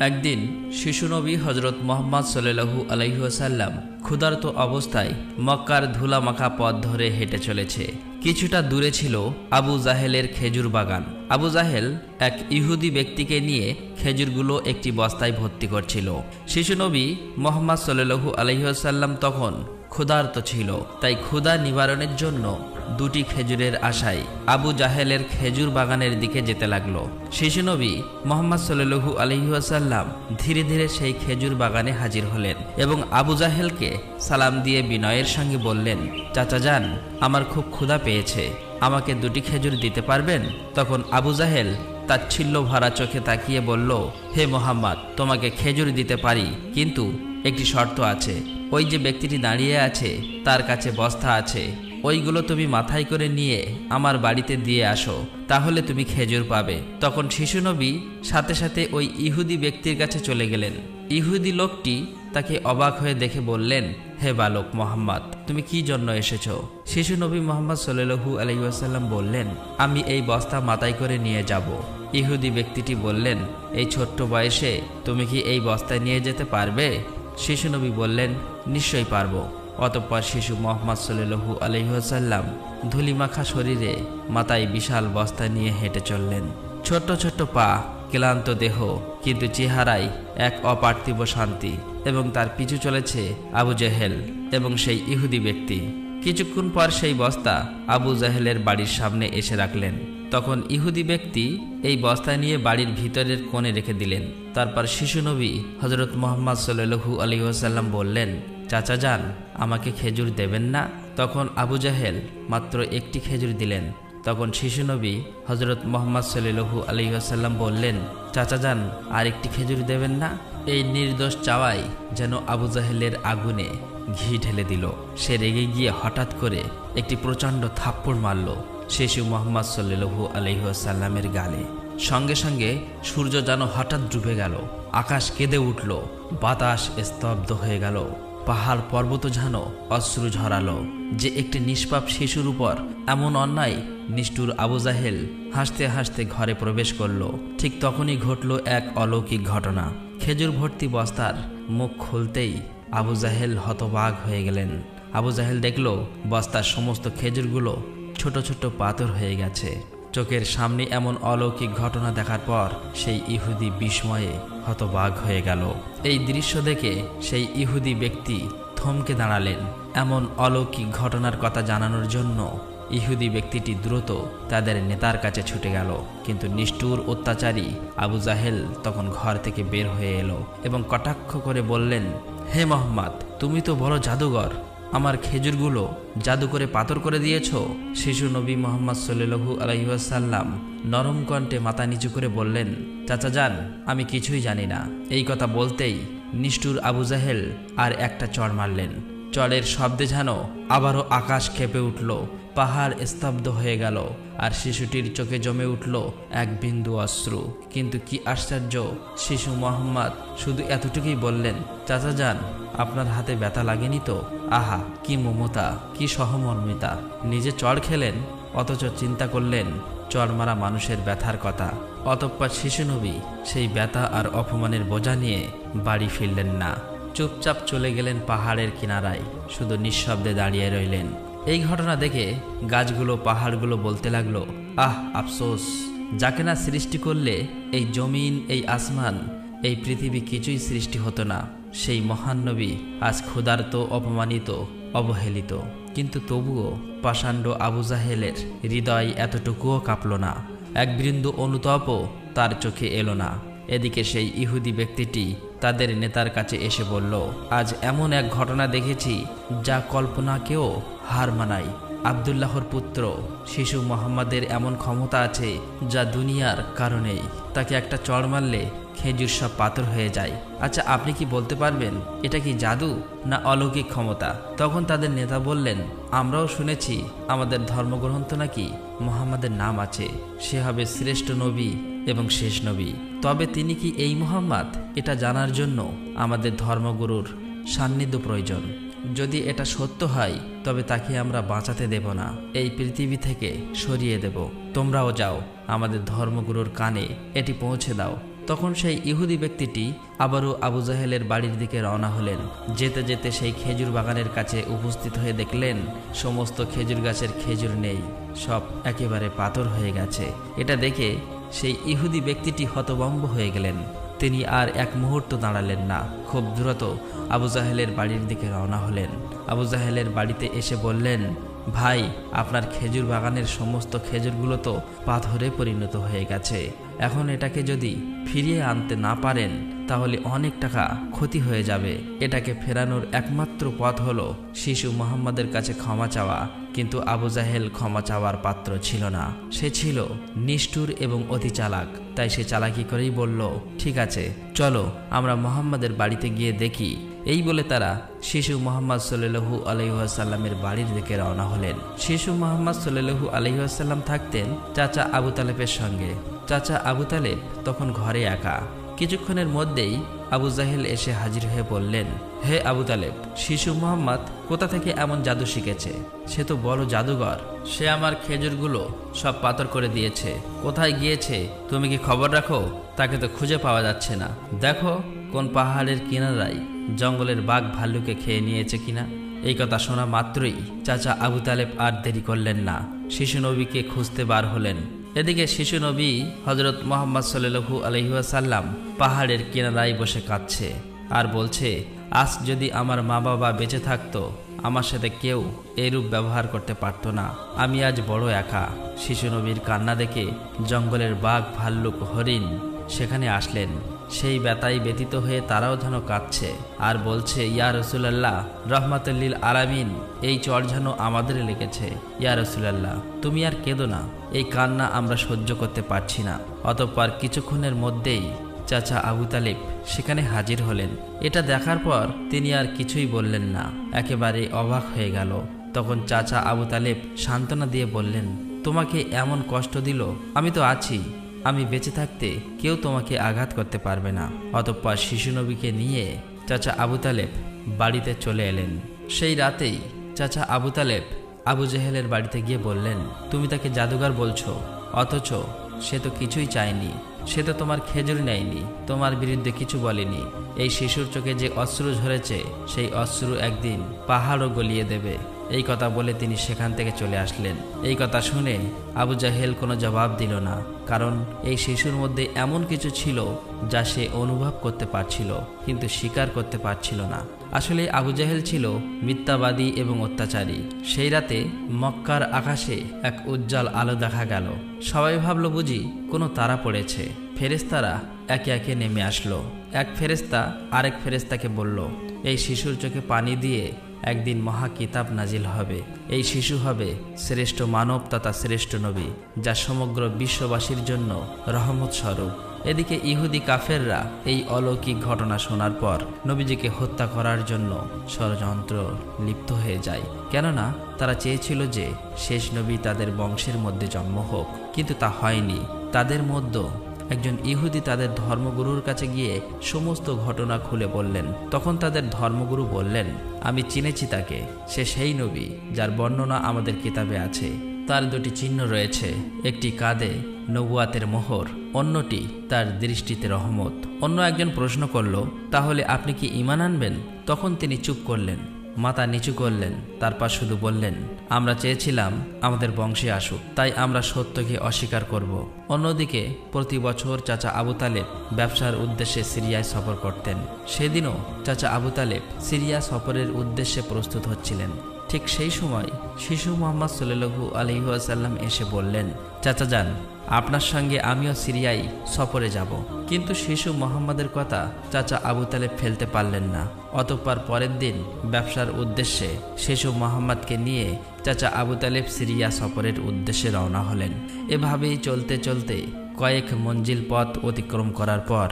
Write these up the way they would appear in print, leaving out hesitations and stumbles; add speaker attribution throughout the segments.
Speaker 1: একদিন শিশুনবী হজরত মুহাম্মদ সাল্লাল্লাহু আলাইহি ওয়াসাল্লাম ক্ষুধার্ত অবস্থায় মক্কার ধুলামাখা পথ ধরে হেঁটে চলেছে। কিছুটা দূরে ছিল আবু জাহেলের খেজুর বাগান। আবু জাহেল এক ইহুদি ব্যক্তিকে নিয়ে খেজুরগুলো একটি বস্তায় ভর্তি করছিল। শিশুনবী মুহাম্মদ সাল্লাল্লাহু আলাইহি ওয়াসাল্লাম তখন ক্ষুধার্ত ছিল, তাই ক্ষুধা নিবারণের জন্য দুটি খেজুরের আশায় আবু জাহেলের খেজুর বাগানের দিকে যেতে লাগলো। শিশুনবী মুহাম্মদ সাল্লাল্লাহু আলাইহি ওয়াসাল্লাম ধীরে ধীরে সেই খেজুর বাগানে হাজির হলেন এবং আবু জাহেলকে সালাম দিয়ে বিনয়ের সঙ্গে বললেন, চাচা যান, আমার খুব ক্ষুধা পেয়েছে, আমাকে দুটি খেজুর দিতে পারবেন? তখন আবু জাহেল তাচ্ছিল্য ভরা চোখে তাকিয়ে বলল, হে মোহাম্মদ, তোমাকে খেজুর দিতে পারি, কিন্তু একটি শর্ত আছে। ওই যে ব্যক্তিটি দাঁড়িয়ে আছে তার কাছে বস্তা আছে, ওইগুলো তুমি মাথায় করে নিয়ে আমার বাড়িতে দিয়ে আসো, তাহলে তুমি খেজুর পাবে। তখন শিশুনবী সাথে সাথে ওই ইহুদি ব্যক্তির কাছে চলে গেলেন। ইহুদি লোকটি তাকে অবাক হয়ে দেখে বললেন, হে বালক মোহাম্মদ, তুমি কি জন্য এসেছো? শিশুনবী মুহাম্মদ সাল্লাল্লাহু আলাইহি ওয়াসাল্লাম বললেন, আমি এই বস্তা মাথায় করে নিয়ে যাব। ইহুদি ব্যক্তিটি বললেন, এই ছোট্ট বয়সে তুমি কি এই বস্তায় নিয়ে যেতে পারবে? শিশুনবী বললেন, নিশ্চয়ই পারবো। অতঃপর শিশু মুহাম্মদ সাল্লাল্লাহু আলাইহি ওয়াসাল্লাম ধুলিমাখা শরীরে মাথায় বিশাল বস্তা নিয়ে হেঁটে চললেন। ছোট্ট ছোট্ট পা, ক্লান্ত দেহ, কিন্তু চেহারায় এক অপার্থিব শান্তি। এবং তার পিছু চলেছে আবু জাহেল এবং সেই ইহুদি ব্যক্তি। কিছুক্ষণ পর সেই বস্তা আবু জাহেলের বাড়ির সামনে এসে রাখলেন। তখন ইহুদি ব্যক্তি এই বস্তা নিয়ে বাড়ির ভিতরের কোণে রেখে দিলেন। তারপর শিশুনবী হজরত মুহাম্মদ সাল্লাল্লাহু আলাইহি ওয়াসাল্লাম বললেন, চাচা যান, আমাকে খেজুর দেবেন না? তখন আবু জাহেল মাত্র একটি খেজুর দিলেন। তখন শিশুনবী হজরত মুহাম্মদ সাল্লাল্লাহু আলাইহি ওয়াসাল্লাম বললেন, চাচা যান, আর একটি খেজুর দেবেন না? এই নির্দোষ চাওয়াই যেন আবু জাহেলের আগুনে ঘি ঢেলে দিল। সে রেগে গিয়ে হঠাৎ করে একটি প্রচণ্ড থাপ্পড় মারল শিশু মুহাম্মদ সাল্লাল্লাহু আলাইহি ওয়াসাল্লামের গালে। সঙ্গে সঙ্গে সূর্য যেন হঠাৎ ডুবে গেল, আকাশ কেঁদে উঠল, বাতাস স্তব্ধ হয়ে গেল, পাহাড় পর্বত যেন অশ্রু ঝরালো। যে একটি নিষ্পাপ শিশুর উপর এমন অন্যায়! নিষ্ঠুর আবু জাহেল হাসতে হাসতে ঘরে প্রবেশ করল। ঠিক তখনই ঘটল এক অলৌকিক ঘটনা। খেজুর ভর্তি বস্তার মুখ খুলতেই আবু জাহেল হতবাক হয়ে গেলেন। আবু জাহেল দেখল বস্তার সমস্ত খেজুরগুলো ছোট ছোট পাথর হয়ে গেছে। চোখের সামনে এমন অলৌকিক ঘটনা দেখার পর সেই ইহুদি বিস্ময়ে হতবাক হয়ে গেল। এই দৃশ্য দেখে সেই ইহুদি ব্যক্তি থমকে দাঁড়ালেন। এমন অলৌকিক ঘটনার কথা জানানোর জন্য ইহুদি ব্যক্তিটি দ্রুত তাদের নেতার কাছে ছুটে গেল। কিন্তু নিষ্ঠুর অত্যাচারী আবু জাহেল তখন ঘর থেকে বের হয়ে এলো এবং কটাক্ষ করে বললেন, হে মোহাম্মদ, তুমি তো বড় জাদুঘর, আমার খেজুরগুলো জাদু করে পাথর করে দিয়েছ। শিশু নবী মুহাম্মদ সাল্লাল্লাহু আলাইহি ওয়াসাল্লাম নরম কণ্ঠে মাথা নিচু করে বললেন, চাচা যান, আমি কিছুই জানি না। এই কথা বলতেই নিষ্ঠুর আবু জাহেল আর একটা চড় মারলেন। চড়ের শব্দে যেন আবারও আকাশ কেঁপে উঠল, পাহাড় স্তব্ধ হয়ে গেল, আর শিশুটির চোখে জমে উঠল এক বিন্দু অশ্রু। কিন্তু কি আশ্চর্য, শিশু মুহাম্মদ শুধু এতটুকুই বললেন, চাচা যান, আপনার হাতে ব্যথা লাগেনি তো? আহা, কি মমতা, কি সহমর্মিতা! নিজে চড় খেলেন, অথচ চিন্তা করলেন চড় মারা মানুষের ব্যথার কথা। অতঃপর শিশু নবী সেই ব্যথা আর অপমানের বোঝা নিয়ে বাড়ি ফিরলেন না। চুপচাপ চলে গেলেন পাহাড়ের কিনারায়, শুধু নিঃশব্দে দাঁড়িয়ে রইলেন। এই ঘটনা দেখে গাছগুলো, পাহাড়গুলো বলতে লাগলো, আহ আফসোস, যাকে না সৃষ্টি করলে এই জমিন, এই আসমান, এই পৃথিবী কিছুই সৃষ্টি হতো না। সেই মহান নবী আজ ক্ষুধার্ত, অপমানিত, অবহেলিত। কিন্তু তবুও পাষাণ্ড আবু জাহেলের হৃদয় এতটুকুও কাঁপল না, এক বিন্দু অনুতাপও তার চোখে এলো না। এদিকে সেই ইহুদি ব্যক্তিটি তাদের নেতার কাছে এসে বলল, আজ এমন এক ঘটনা দেখেছি যা কল্পনাকেও হার মানায়। আব্দুল্লাহর পুত্র শিশু মুহাম্মাদের এমন ক্ষমতা আছে যা দুনিয়ার কারণেই। তাকে একটা চড় মারলে খেজুর সব পাথর হয়ে যায়। আচ্ছা, আপনি কি বলতে পারবেন এটা কি জাদু না অলৌকিক ক্ষমতা? তখন তাদের নেতা বললেন, আমরাও শুনেছি আমাদের ধর্মগ্রন্থ নাকি মুহাম্মাদের নাম আছে, সে হবে শ্রেষ্ঠ নবী এবং শেষ নবী। তবে তিনি কি এই মুহাম্মদ, এটা জানার জন্য আমাদের ধর্মগুরুর সান্নিধ্য প্রয়োজন। যদি এটা সত্য হয় তবে তাকে আমরা বাঁচাতে দেব না, এই পৃথিবী থেকে সরিয়ে দেব। তোমরাও যাও, আমাদের ধর্মগুরুর কানে এটি পৌঁছে দাও। তখন সেই ইহুদি ব্যক্তিটি আবারও আবু জাহেলের বাড়ির দিকে রওনা হলেন। যেতে যেতে সেই খেজুর বাগানের কাছে উপস্থিত হয়ে দেখলেন সমস্ত খেজুর গাছের খেজুর নেই, সব একেবারে পাথর হয়ে গেছে। এটা দেখে সেই ইহুদি ব্যক্তিটি হতভম্ব হয়ে গেলেন। তিনি আর এক মুহূর্ত দাঁড়ালেন না, খুব দ্রুত আবু জাহেলের বাড়ির দিকে রওনা হলেন। আবু জাহেলের বাড়িতে এসে বললেন, ভাই, আপনার খেজুর বাগানের সমস্ত খেজুরগুলো তো পাথরে পরিণত হয়ে গেছে। এখন এটাকে যদি ফিরিয়ে আনতে না পারেন তাহলে অনেক টাকা ক্ষতি হয়ে যাবে। এটাকে ফেরানোর একমাত্র পথ হলো শিশু মুহাম্মাদের কাছে ক্ষমা চাওয়া। কিন্তু আবু জাহেল ক্ষমা চাওয়ার পাত্র ছিল না। সে ছিল নিষ্ঠুর এবং অতি চালাক। তাই সে চালাকি করেই বলল, ঠিক আছে, চলো আমরা মুহাম্মাদের বাড়িতে গিয়ে দেখি। এই বলে তারা শিশু মুহাম্মদ সাল্লাল্লাহু আলাইহি ওয়াসাল্লামের বাড়ির দিকে রওনা হলেন। শিশু মুহাম্মদ সাল্লাল্লাহু আলাইহি ওয়াসাল্লাম থাকতেন চাচা আবু তালেবের সঙ্গে। চাচা আবু তালেব তখন ঘরে একা। কিছুক্ষণের মধ্যেই আবু জাহেল এসে হাজির হয়ে বললেন, হে আবু তালেব, শিশু মুহাম্মদ কোথা থেকে এমন জাদু শিখেছে? সে তো বড় জাদুঘর। সে আমার খেজুরগুলো সব পাথর করে দিয়েছে। কোথায় গিয়েছে তুমি কি খবর রাখো? তাকে তো খুঁজে পাওয়া যাচ্ছে না। দেখো কোন পাহাড়ের কিনারায় জঙ্গলের বাঘ ভাল্লুকে খেয়ে নিয়েছে কিনা। এই কথা শোনা মাত্রই চাচা আবু তালেব আর দেরি করলেন না, শিশু নবীকে খুঁজতে বার হলেন। এদিকে শিশু নবী হযরত মুহাম্মদ সাল্লাল্লাহু আলাইহি ওয়াসাল্লাম পাহাড়ের কিনারায় বসে কাঁদছে আর বলছে, আজ যদি আমার মা বাবা বেঁচে থাকতো আমার সাথে কেউ এরূপ ব্যবহার করতে পারত না। আমি আজ বড় একা। শিশু নবীর কান্না দেখে জঙ্গলের বাঘ ভাল্লুক হরিণ সেখানে আসলেন। সেই ব্যথায় ব্যতীত হয়ে তারাও যেন কাঁদছে আর বলছে, ইয়া রাসূলুল্লাহ, রাহমাতুল লিল আলামিন, এই চর যেন আমাদের লেগেছে। ইয়া রাসূলুল্লাহ, তুমি আর কেঁদো না, এই কান্না আমরা সহ্য করতে পারছি না। অতঃপর কিছুক্ষণের মধ্যেই চাচা আবু তালেব সেখানে হাজির হলেন। এটা দেখার পর তিনি আর কিছুই বললেন না, একেবারে অবাক হয়ে গেল। তখন চাচা আবু তালেব সান্ত্বনা দিয়ে বললেন, তোমাকে এমন কষ্ট দিল, আমি তো আছি। আমি বেঁচে থাকতে কেউ তোমাকে আঘাত করতে পারবে না। অতঃপর শিশু নবীকে নিয়ে চাচা আবু তালেব বাড়িতে চলে এলেন। সেই রাতেই চাচা আবু তালেব আবু জেহেলের বাড়িতে গিয়ে বললেন, তুমি তাকে জাদুঘর বলছো, অথচ সে তো কিছুই চায়নি। সে তো তোমার খেজুর নেয়নি, তোমার বিরুদ্ধে কিছু বলেনি। এই শিশুর চোখে যে অশ্রু ঝরেছে সেই অশ্রু একদিন পাহাড়ও গলিয়ে দেবে। এই কথা বলে তিনি সেখান থেকে চলে আসলেন। এই কথা শুনে আবু জাহেল কোনো জবাব দিল না, কারণ এই শিশুর মধ্যে এমন কিছু ছিল যা সে অনুভব করতে পারছিল কিন্তু স্বীকার করতে পারছিল না। আসলে আবু জাহেল ছিল মিথ্যাবাদী এবং অত্যাচারী। সেই রাতে মক্কার আকাশে এক উজ্জ্বল আলো দেখা গেল। সবাই ভাবল বুঝি কোনো তারা পড়েছে। ফেরেশতারা একে একে নেমে আসলো। এক ফেরেশতা আরেক ফেরেশতাকে বলল, এই শিশুর চোখে পানি দিয়ে একদিন মহা কিতাব নাজিল হবে। এই শিশু হবে শ্রেষ্ঠ মানব তথা শ্রেষ্ঠ নবী, যা সমগ্র বিশ্ববাসীর জন্য রহমত স্বরূপ। এদিকে ইহুদি কাফেররা এই অলৌকিক ঘটনা শোনার পর নবীজিকে হত্যা করার জন্য ষড়যন্ত্র লিপ্ত হয়ে যায়। কেননা তারা চেয়েছিল যে শেষ নবী তাদের বংশের মধ্যে জন্ম হোক, কিন্তু তা হয়নি। তাদের মধ্যে একজন ইহুদি তাদের ধর্মগুরুর কাছে গিয়ে সমস্ত ঘটনা খুলে বললেন। তখন তাদের ধর্মগুরু বললেন, আমি চিনেছি তাকে, সে সেই নবী যার বর্ণনা আমাদের কিতাবে আছে। তার দুটি চিহ্ন রয়েছে, একটি কাঁধে নবুয়াতের মোহর, অন্যটি তার দৃষ্টিতে রহমত। অন্য একজন প্রশ্ন করল, তাহলে আপনি কি ঈমান আনবেন? তখন তিনি চুপ করলেন, মাথা নিচু করলেন, তারপর শুধু বললেন, আমরা চেয়েছিলাম আমাদের বংশে আসুক, তাই আমরা সত্যকে অস্বীকার করব। অন্যদিকে প্রতি বছর চাচা আবু তালেব ব্যবসার উদ্দেশ্যে সিরিয়ায় সফর করতেন। সেদিনও চাচা আবু তালেব সিরিয়া সফরের উদ্দেশ্যে প্রস্তুত হচ্ছিলেন। ঠিক সেই সময় শিশু মুহাম্মদ সাল্লাল্লাহু আলাইহি ওয়াসাল্লাম এসে বললেন, চাচা যান, আপনার সঙ্গে আমিও সিরিয়ায় সফরে যাব। কিন্তু শিশু মুহাম্মাদের কথা চাচা আবু তালেব ফেলতে পারলেন না। অতঃপর পরের দিন ব্যবসার উদ্দেশ্যে শিশু মুহাম্মাদকে নিয়ে চাচা আবু তালেব সিরিয়া সফরের উদ্দেশ্যে রওনা হলেন। এভাবেই চলতে চলতে কয়েক মঞ্জিল পথ অতিক্রম করার পর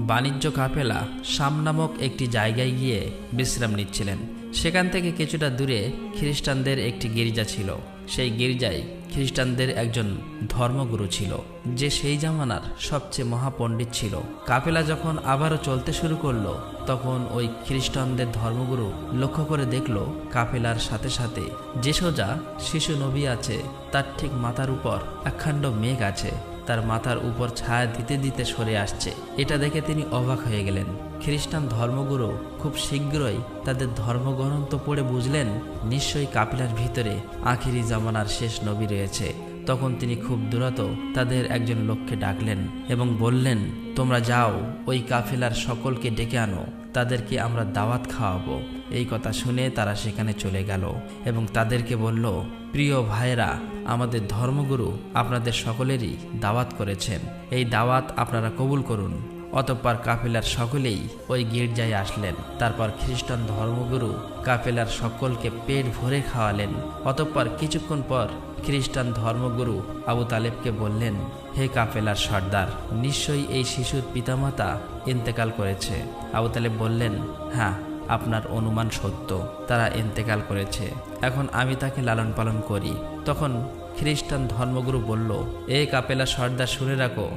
Speaker 1: বাণিজ্য কাফেলা শাম নামক একটি জায়গায় গিয়ে বিশ্রাম নিচ্ছিলেন। সেখান থেকে কিছুটা দূরে খ্রিস্টানদের একটি গির্জা ছিল। সেই গির্জায় খ্রিস্টানদের একজন ধর্মগুরু ছিল, যে সেই জামানার সবচেয়ে মহাপণ্ডিত ছিল। কাফেলা যখন আবারও চলতে শুরু করলো, তখন ওই খ্রিস্টানদের ধর্মগুরু লক্ষ্য করে দেখল কাফেলার সাথে সাথে যে সোজা শিশু নবী আছে তার ঠিক মাথার উপর একখণ্ড মেঘ আছে। তার মাথার উপর ছায়া দিতে দিতে সরে আসছে। এটা দেখে তিনি অবাক হয়ে গেলেন। খ্রিস্টান ধর্মগুরু খুব শীঘ্রই তাদের ধর্মগ্রন্থ পড়ে বুঝলেন নিশ্চয়ই কাফেলার ভিতরে আখিরি জামানার শেষ নবী রয়েছে। তখন তিনি খুব দ্রুত তাদের একজন লোককে ডাকলেন এবং বললেন, তোমরা যাও, ওই কাফেলার সকলকে ডেকে আনো, তাদেরকে আমরা দাওয়াত খাওয়াবো। এই কথা শুনে তারা সেখানে চলে গেল এবং তাদেরকে বলল, প্রিয় ভাইরা, আমাদের ধর্মগুরু আপনাদের সকলেরই দাওয়াত করেছেন, এই দাওয়াত আপনারা কবুল করুন। অতঃপর কাফেলার সকলেই ওই গির্জায় আসলেন। তারপর খ্রিস্টান ধর্মগুরু কাফেলার সকলকে পেট ভরে খাওয়ালেন। অতঃপর কিছুক্ষণ পর খ্রিস্টান ধর্মগুরু আবু তালেবকে বললেন, হে কাফেলার সর্দার, নিশ্চয়ই এই শিশুর পিতামাতা ইন্তেকাল করেছে। আবু তালেব বললেন, হ্যাঁ, আপনার অনুমান সত্য, তারা ইন্তেকাল করেছে। এখন আমি তাকে লালন পালন করি। তখন খ্রিস্টান ধর্মগুরু বলল, এ কাফেলার সর্দার, শুনে রাখো,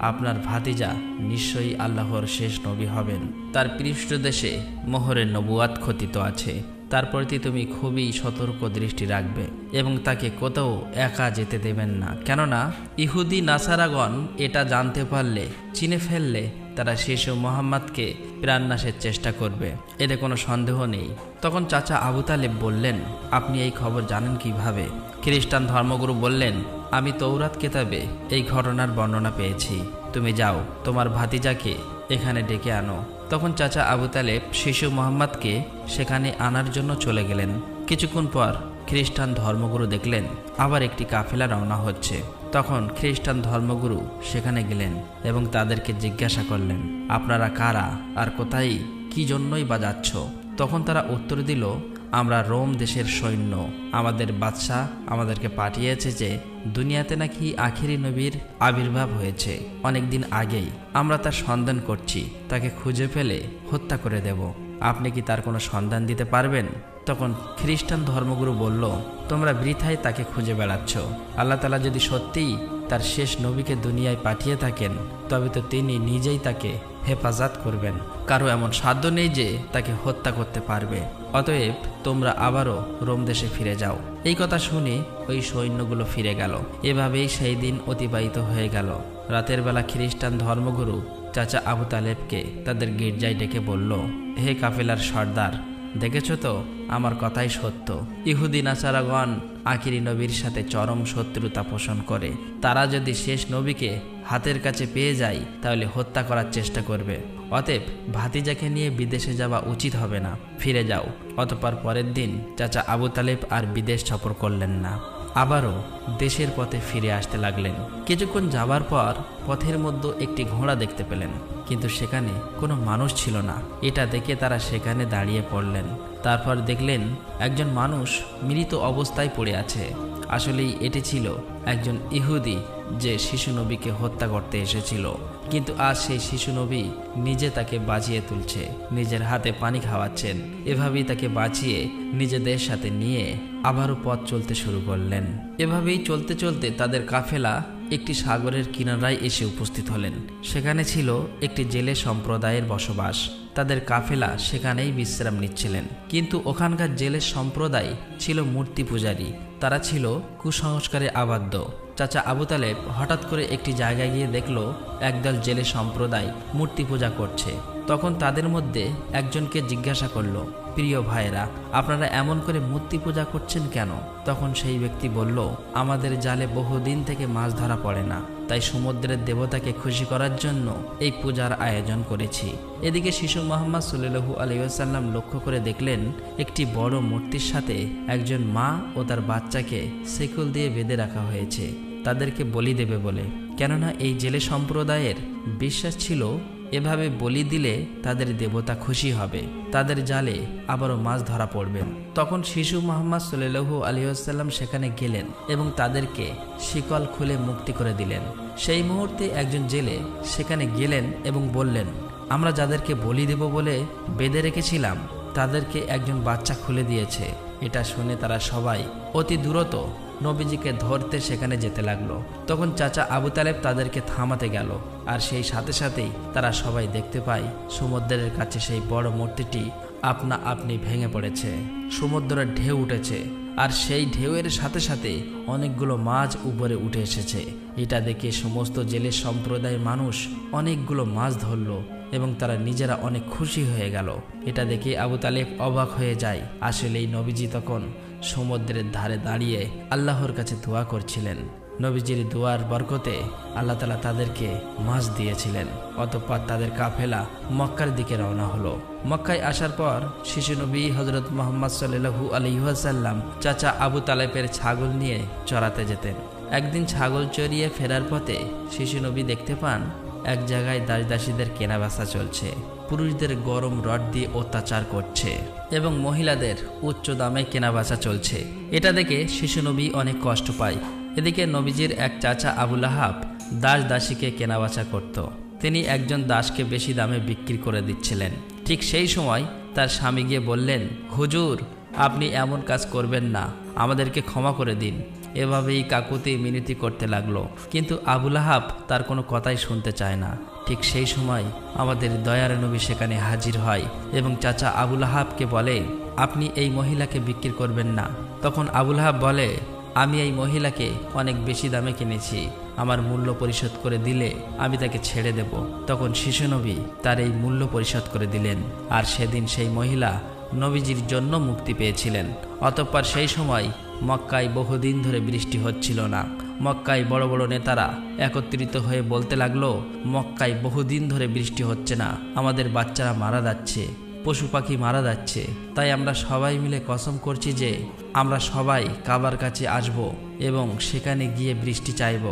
Speaker 1: আপনার ভাতিজা নিশ্চয়ই আল্লাহর শেষ নবী হবেন। তার পৃষ্ঠদেশে মোহরের নবুয়াত খচিত আছে। তার প্রতি তুমি খুবই সতর্ক দৃষ্টি রাখবে এবং তাকে কোথাও একা যেতে দেবেন না। কেননা ইহুদি নাসারাগণ এটা জানতে পারলে, চিনে ফেললে, তারা শিশু মোহাম্মদকে প্রাণনাশের চেষ্টা করবে, এতে কোনো সন্দেহ নেই। তখন চাচা আবু তালেব বললেন, আপনি এই খবর জানেন কিভাবে? খ্রিস্টান ধর্মগুরু বললেন, আমি তৌরাত কেতাবে এই ঘটনার বর্ণনা পেয়েছি। তুমি যাও, তোমার ভাতিজাকে এখানে ডেকে আনো। তখন চাচা আবু তালেব শিশু মোহাম্মদকে সেখানে আনার জন্য চলে গেলেন। কিছুক্ষণ পর খ্রিস্টান ধর্মগুরু দেখলেন আবার একটি কাফেলা রওনা হচ্ছে। তখন খ্রিস্টান ধর্মগুরু সেখানে গেলেন এবং তাদেরকে জিজ্ঞাসা করলেন, আপনারা কারা আর কোথায়, কি জন্যই বা যাচ্ছ? তখন তারা উত্তর দিল, আমরা রোম দেশের সৈন্য, আমাদের বাদশাহ আমাদেরকে পাঠিয়েছে যে দুনিয়াতে নাকি আখিরি নবীর আবির্ভাব হয়েছে অনেকদিন আগেই। আমরা তার সন্ধান করছি, তাকে খুঁজে ফেলে হত্যা করে দেব। আপনি কি তার কোনো সন্ধান দিতে পারবেন? তখন খ্রিস্টান ধর্মগুরু বলল, তোমরা বৃথায় তাকে খুঁজে বেড়াচ্ছ। আল্লাহ তাআলা যদি সত্যিই তার শেষ নবীকে দুনিয়ায় পাঠিয়ে থাকেন, তবে তো তিনি নিজেই তাকে হেফাজত করবেন। কারো এমন সাধ্য নেই যে তাকে হত্যা করতে পারবে। অতএব তোমরা আবারও রোম দেশে ফিরে যাও। এই কথা শুনে ওই সৈন্যগুলো ফিরে গেল। এভাবেই সেই দিন অতিবাহিত হয়ে গেল। রাতের বেলা খ্রিস্টান ধর্মগুরু চাচা আবু তালেবকে তাদের গির্জায় ডেকে বলল, হে কাফেলার সর্দার, দেখেছ তো আমার কথাই সত্য। ইহুদি নাসারাগণ আখিরি নবীর সাথে চরম শত্রুতা পোষণ করে। তারা যদি শেষ নবীকে হাতের কাছে পেয়ে যায় তাহলে হত্যা করার চেষ্টা করবে। অতএব ভাতিজাকে নিয়ে বিদেশে যাওয়া উচিত হবে না, ফিরে যাও। অতঃপর পরের দিন চাচা আবু তালেব আর বিদেশ সফর করলেন না, আবারও দেশের পথে ফিরে আসতে লাগলেন। কিছুক্ষণ যাবার পর পথের মধ্যে একটি ঘোড়া দেখতে পেলেন, কিন্তু সেখানে কোনো মানুষ ছিল না। এটা দেখে তারা সেখানে দাঁড়িয়ে পড়লেন। তারপর দেখলেন একজন মানুষ মৃত অবস্থায় পড়ে আছে। আসলেই এটি ছিল একজন ইহুদি যে শিশু নবীকে হত্যা করতে এসেছিল। কিন্তু আজ সেই শিশু নবী নিজে তাকে বাঁচিয়ে তুলছে, নিজের হাতে পানি খাওয়াচ্ছেন। এভাবেই তাকে বাঁচিয়ে নিজেদের সাথে নিয়ে আবারও পথ চলতে শুরু করলেন। এভাবেই চলতে চলতে তাদের কাফেলা একটি সাগরের কিনারায় এসে উপস্থিত হলেন। সেখানে ছিল একটি জেলে সম্প্রদায়ের বসবাস। তাদের কাফেলা সেখানেই বিশ্রাম নিচ্ছিলেন। কিন্তু ওখানকার জেলে সম্প্রদায় ছিল মূর্তি পূজারী। তারা ছিল কুসংস্কারে আবদ্ধ। চাচা আবু তালেব হঠাৎ করে একটি জায়গায় গিয়ে দেখল একদল জেলে সম্প্রদায় মূর্তি পূজা করছে। তখন তাদের মধ্যে একজনকে জিজ্ঞাসা করল, প্রিয় ভাইরা, আপনারা এমন করে মূর্তি পূজা করছেন কেন? তখন সেই ব্যক্তি বলল, আমাদের জালে বহুদিন থেকে মাছ ধরা পড়ে না, তাই সমুদ্রের দেবতাকে খুশি করার জন্য এই পূজার আয়োজন করেছি। এদিকে শিশু মুহাম্মদ সাল্লাল্লাহু আলাইহি ওয়াসাল্লাম লক্ষ্য করে দেখলেন একটি বড় মূর্তির সাথে একজন মা ও তার বাচ্চাকে শিকল দিয়ে বেঁধে রাখা হয়েছে, তাদেরকে বলি দেবে বলে। কেননা এই জেলে সম্প্রদায়ের বিশ্বাস ছিল এভাবে বলি দিলে তাদের দেবতা খুশি হবে, তাদের জালে আবারও মাছ ধরা পড়বেন। তখন শিশু মুহাম্মদ সাল্লাল্লাহু আলাইহি ওয়াসাল্লাম সেখানে গেলেন এবং তাদেরকে শিকল খুলে মুক্তি করে দিলেন। সেই মুহূর্তে একজন জেলে সেখানে গেলেন এবং বললেন, আমরা যাদেরকে বলি দেব বলে বেঁধে রেখেছিলাম তাদেরকে একজন বাচ্চা খুলে দিয়েছে। এটা শুনে তারা সবাই অতি দ্রুত নবীজিকে ধরতে সেখানে যেতে লাগলো। তখন চাচা আবু তালেব তাদেরকে থামাতে গেল, আর সেই সাথে সাথেই তারা সবাই দেখতে পায় সমুদ্রের কাছে সেই বড় মূর্তিটি আপনা আপনি ভেঙে পড়েছে। সমুদ্রের ঢেউ উঠেছে আর সেই ঢেউয়ের সাথে সাথে অনেকগুলো মাছ উপরে উঠে এসেছে। এটা দেখে সমস্ত জেলে সম্প্রদায়ের মানুষ অনেকগুলো মাছ ধরল এবং তারা নিজেরা অনেক খুশি হয়ে গেল। এটা দেখে আবু তালেব অবাক হয়ে যায়। আসলেই নবীজি তখন সমুদ্রের ধারে দাঁড়িয়ে আল্লাহর কাছে দোয়া করছিলেন। নবীজির দোয়ার বরকতে আল্লাহ তাআলা তাদেরকে মাছ দিয়েছিলেন। অতঃপর তাদের কাফেলা মক্কার দিকে রওনা হলো। মক্কায় আসার পর শিশু নবী হযরত মুহাম্মদ সাল্লাল্লাহু আলাইহি ওয়াসাল্লাম চাচা আবু তালেবের ছাগল নিয়ে চরাতে যেতেন। একদিন ছাগল চড়িয়ে ফেরার পথে শিশু নবী দেখতে পান এক জায়গায় দাসদাসীদের কেনাবেচা চলছে। পুরুষদের গরম রড দিয়ে অত্যাচার করছে এবং মহিলাদের উচ্চ দামে কেনাবেচা চলছে। এটা দেখে শিশু নবী অনেক কষ্ট পায়। এদিকে নবীজির এক চাচা আবু লাহাব দাসীকে কেনাবেচা করত। তিনি একজন দাসকে বেশি দামে বিক্রি করে দিচ্ছিলেন। ঠিক সেই সময় তার স্বামী গিয়ে বললেন, হুজুর, আপনি এমন কাজ করবেন না, আমাদেরকে ক্ষমা করে দিন। এভাবেই কাকুতি মিনতি করতে লাগলো, কিন্তু আবু লাহাব তার কোনো কথাই শুনতে চায় না। ঠিক সেই সময় আমাদের দয়ার নবী সেখানে হাজির হয় এবং চাচা আবু লাহাবকে বলে, আপনি এই মহিলাকে বিক্রি করবেন না। তখন আবু লাহাব বলে, আমি এই মহিলাকে অনেক বেশি দামে কিনেছি, আমার মূল্য পরিশোধ করে দিলে আমি তাকে ছেড়ে দেব। তখন শিশু নবী তার এই মূল্য পরিশোধ করে দিলেন, আর সেদিন সেই মহিলা নবীজির জন্য মুক্তি পেয়েছিলেন। অতঃপর সেই সময় মক্কায় বহুদিন ধরে বৃষ্টি হচ্ছিল না। মক্কায় বড় বড় নেতারা একত্রিত হয়ে বলতে লাগলো, মক্কায় বহুদিন ধরে বৃষ্টি হচ্ছে না, আমাদের বাচ্চারা মারা যাচ্ছে, পশু পাখি মারা যাচ্ছে। তাই আমরা সবাই মিলে কসম করছি যে আমরা সবাই কাবার কাছে আসব এবং সেখানে গিয়ে বৃষ্টি চাইব।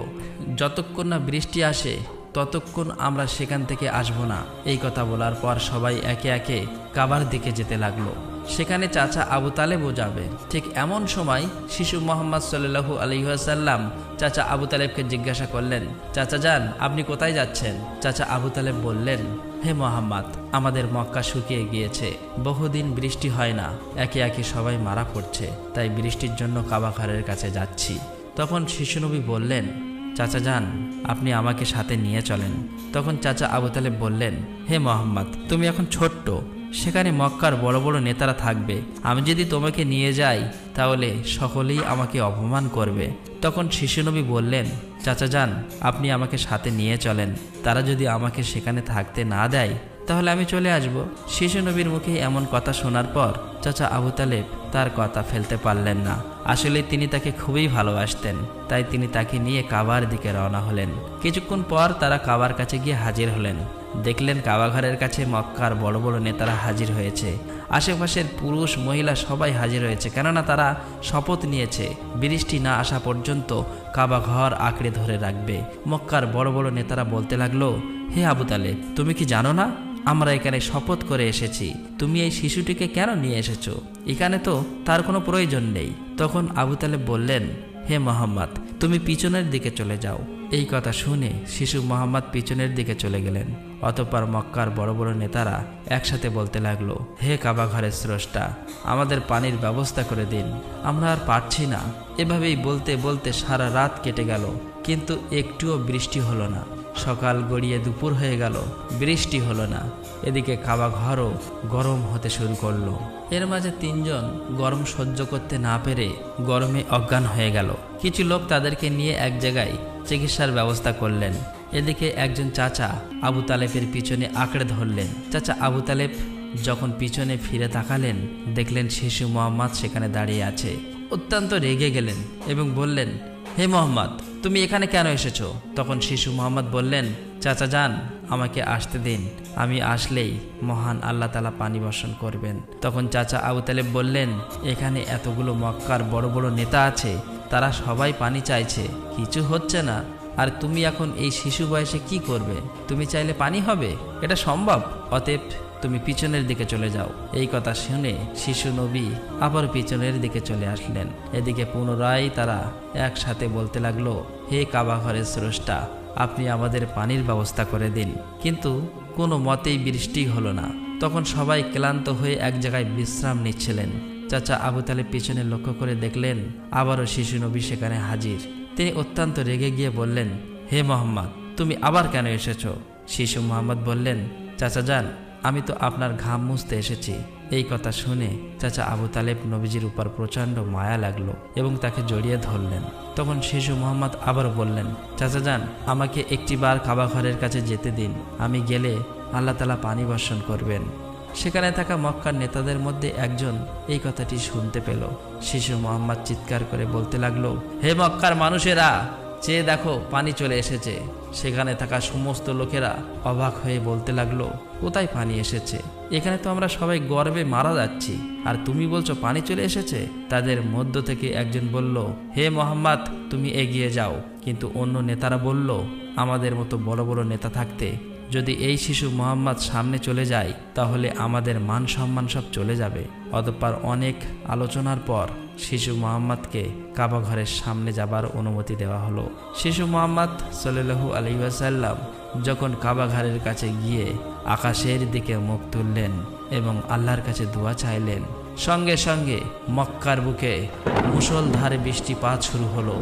Speaker 1: যতক্ষণ না বৃষ্টি আসে ততক্ষণ আমরা সেখান থেকে আসব না। এই কথা বলার পর সবাই একে একে কাবার দিকে যেতে লাগলো। সেখানে চাচা আবু তালেবও যাবে। ঠিক এমন সময় শিশু মুহাম্মদ সাল্লাল্লাহু আলাইহি ওয়াসাল্লাম চাচা আবু তালেবকে জিজ্ঞাসা করলেন, চাচা যান, আপনি কোথায় যাচ্ছেন? চাচা আবু তালেব বললেন, হে মুহাম্মদ, আমাদের মক্কা শুকিয়ে গিয়েছে, বহুদিন বৃষ্টি হয় না, একে একে সবাই মারা পড়ছে, তাই বৃষ্টির জন্য কাবা ঘরের কাছে যাচ্ছি। তখন শিশুনবী বললেন, চাচা যান, আপনি আমাকে সাথে নিয়ে চলেন। তখন চাচা আবু তালেব বললেন, হে মুহাম্মদ, তুমি এখন ছোট্ট, সেখানে মক্কার বড় বড় নেতারা থাকবে, আমি যদি তোমাকে নিয়ে যাই তাহলে সকলেই আমাকে অপমান করবে। তখন শিশুনবী বললেন, চাচা যান, আপনি আমাকে সাথে নিয়ে চলেন, তারা যদি আমাকে সেখানে থাকতে না দেয় তাহলে আমি চলে আসব। শিশু নবীর মুখে এমন কথা শোনার পর চাচা আবু তালেব তার কথা ফেলতে পারলেন না। আসলে তিনি তাকে খুবই ভালোবাসতেন, তাই তিনি তাকে নিয়ে কাবার দিকে রওনা হলেন। কিছুক্ষণ পর তারা কাবার কাছে গিয়ে হাজির হলেন। দেখলেন কাবা ঘরের কাছে মক্কার বড় বড় নেতারা হাজির হয়েছে। আশেপাশের পুরুষ মহিলা সবাই হাজির হয়েছে, কেননা তারা শপথ নিয়েছে বৃষ্টি না আসা পর্যন্ত কাবা ঘর আঁকড়ে ধরে রাখবে। মক্কার বড় বড় নেতারা বলতে লাগলো, হে আবু তালেব, তুমি কি জানো না আমরা এখানে শপথ করে এসেছি, তুমি এই শিশুটিকে কেন নিয়ে এসেছো? এখানে তো তার কোনো প্রয়োজন নেই। তখন আবু তালেব বললেন, হে মুহাম্মদ, তুমি পিছনের দিকে চলে যাও। এই কথা শুনে শিশু মুহাম্মদ পিছনের দিকে চলে গেলেন। অতঃপর মক্কার বড় বড় নেতারা একসাথে বলতে লাগলো, হে কাবা ঘরের স্রষ্টা, আমাদের পানির ব্যবস্থা করে দিন, আমরা আর পারছি না। এভাবেই বলতে বলতে সারা রাত কেটে গেল, কিন্তু একটুও বৃষ্টি হলো না। সকাল গড়িয়ে দুপুর হয়ে গেল, বৃষ্টি হলো না। এদিকে কাবা ঘরও গরম হতে শুরু করলো। এর মাঝে তিনজন গরম সহ্য করতে না পেরে গরমে অজ্ঞান হয়ে গেল। কিছু লোক তাদেরকে নিয়ে এক জায়গায় চিকিৎসার ব্যবস্থা করলেন। এদিকে একজন চাচা আবু তালেবের পিছনে আঁকড়ে ধরলেন। চাচা আবু তালেব যখন পিছনে ফিরে তাকালেন, দেখলেন শিশু মুহাম্মদ সেখানে দাঁড়িয়ে আছে। অত্যন্ত রেগে গেলেন এবং বললেন, হে মুহাম্মদ, তুমি এখানে কেন এসেছো? তখন শিশু মুহাম্মদ বললেন, চাচা যান, আমাকে আসতে দিন, আমি আসলেই মহান আল্লাহ তাআলা পানি বর্ষণ করবেন। তখন চাচা আবু তালেব বললেন, এখানে এতগুলো মক্কার বড় বড় নেতা আছে, তারা সবাই পানি চাইছে, কিছু হচ্ছে না, আর তুমি এখন এই শিশু বয়সে কি করবে? তুমি চাইলে পানি হবে? এটা সম্ভব? অতএব তুমি পিছনের দিকে চলে যাও। এই কথা শুনে শিশু নবী আবার পিছনের দিকে চলে আসলেন। এদিকে পুনরায় তারা একসাথে বলতে লাগলো, হে কাবা ঘরের স্রষ্টা, আপনি আমাদের পানির ব্যবস্থা করে দিন। কিন্তু কোনো মতেই বৃষ্টি হলো না। তখন সবাই ক্লান্ত হয়ে এক জায়গায় বিশ্রাম নিচ্ছিলেন। চাচা আবু তালেব পিছনে লক্ষ্য করে দেখলেন আবারও শিশু নবী সেখানে হাজির। তিনি অত্যন্ত রেগে গিয়ে বললেন, হে মুহাম্মদ, তুমি আবার কেন এসেছো? শিশু মুহাম্মদ বললেন, চাচা যান, আমি তো আপনার ঘাম মুছতে এসেছি। এই কথা শুনে চাচা আবু তালেব নবীজির উপর প্রচণ্ড মায়া লাগলো এবং তাকে জড়িয়ে ধরলেন। তখন শিশু মোহাম্মদ আবার বললেন, চাচা যান, আমাকে একটিবার কাবা ঘরের কাছে যেতে দিন। আমি গেলে আল্লাহ তাআলা পানি বর্ষণ করবেন। সেখানে থাকা মক্কার নেতাদের মধ্যে একজন এই কথাটি শুনতে পেল। শিশু মোহাম্মদ চিৎকার করে বলতে লাগলো, হে মক্কার মানুষেরা, চেয়ে দেখো, পানি চলে এসেছে। সেখানে থাকা সমস্ত লোকেরা অবাক হয়ে বলতে লাগলো, কোথায় পানি এসেছে? এখানে তো আমরা সবাই গর্বে মারা যাচ্ছি, আর তুমি বলছো পানি চলে এসেছে? তাদের মধ্য থেকে একজন বলল, হে মোহাম্মদ, তুমি এগিয়ে যাও। কিন্তু অন্য নেতারা বলল, আমাদের মতো বড় বড় নেতা থাকতে যদি এই শিশু মোহাম্মদ সামনে চলে যায় তাহলে আমাদের মান সম্মান সব চলে যাবে। অতঃপর অনেক আলোচনার পর শিশু মোহাম্মদকে কাবা ঘরের সামনে যাবার অনুমতি দেওয়া হলো। শিশু মোহাম্মদ সাল্লাল্লাহু আলাইহি ওয়াসাল্লাম যখন কাবা ঘরের কাছে গিয়ে আকাশের দিকে মুখ তুললেন এবং আল্লাহর কাছে দোয়া চাইলেন, সঙ্গে সঙ্গে মক্কার বুকে মুষলধারে বৃষ্টিপাত শুরু হলো।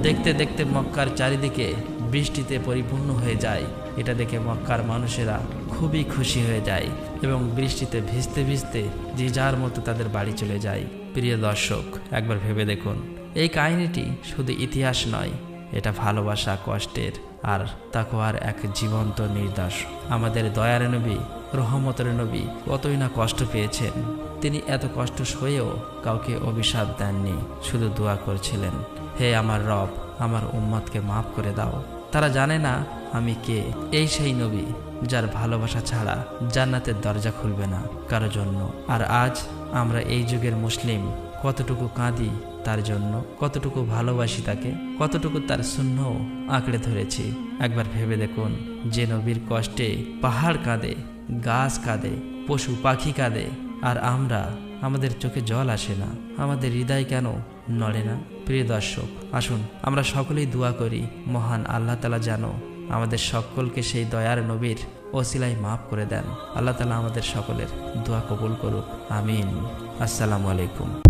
Speaker 1: দেখতে দেখতে মক্কার চারিদিকে বৃষ্টিতে পরিপূর্ণ হয়ে যায়। এটা দেখে মক্কার মানুষেরা খুবই খুশি হয়ে যায় এবং বৃষ্টিতে ভিজতে ভিজতে যে যার মতো তাদের বাড়ি চলে যায়। প্রিয় দর্শক, একবার ভেবে দেখুন, এই কাহিনীটি শুধু ইতিহাস নয়, এটা ভালোবাসা, কষ্টের আর তাকওয়ার এক জীবন্ত নির্দেশ। আমাদের দয়ার নবী, রহমতের নবী কতই না কষ্ট পেয়েছেন। তিনি এত কষ্ট সয়েও কাউকে অভিশাপ দেননি, শুধু দোয়া করছিলেন, হে আমার রব, আমার উম্মতকে মাফ করে দাও। তারা জানে না আমি কে। এই সেই নবী যার ভালোবাসা ছাড়া জান্নাতের দরজা খুলবে না কারো জন্য। আর আজ আমরা এই যুগের মুসলিম কতটুকু কাঁদি তার জন্য, কতটুকু ভালোবাসি তাকে, কতটুকু তার সুন্নাহ আঁকড়ে ধরেছি। একবার ভেবে দেখুন, যে নবীর কষ্টে পাহাড় কাঁদে, গাছ কাঁদে, পশু পাখি কাঁদে, আর আমরা, আমাদের চোখে জল আসে না, আমাদের হৃদয় কেন নড়ে না? প্রিয় দর্শক, আসুন আমরা সকলেই দোয়া করি, মহান আল্লাহ তাআলা যেন আমাদের সকলকে সেই দয়ার নবীর ওসিলায় মাফ করে দেন। আল্লাহ তাআলা আমাদের সকলের দোয়া কবুল করুক, আমিন। আসসালামু আলাইকুম।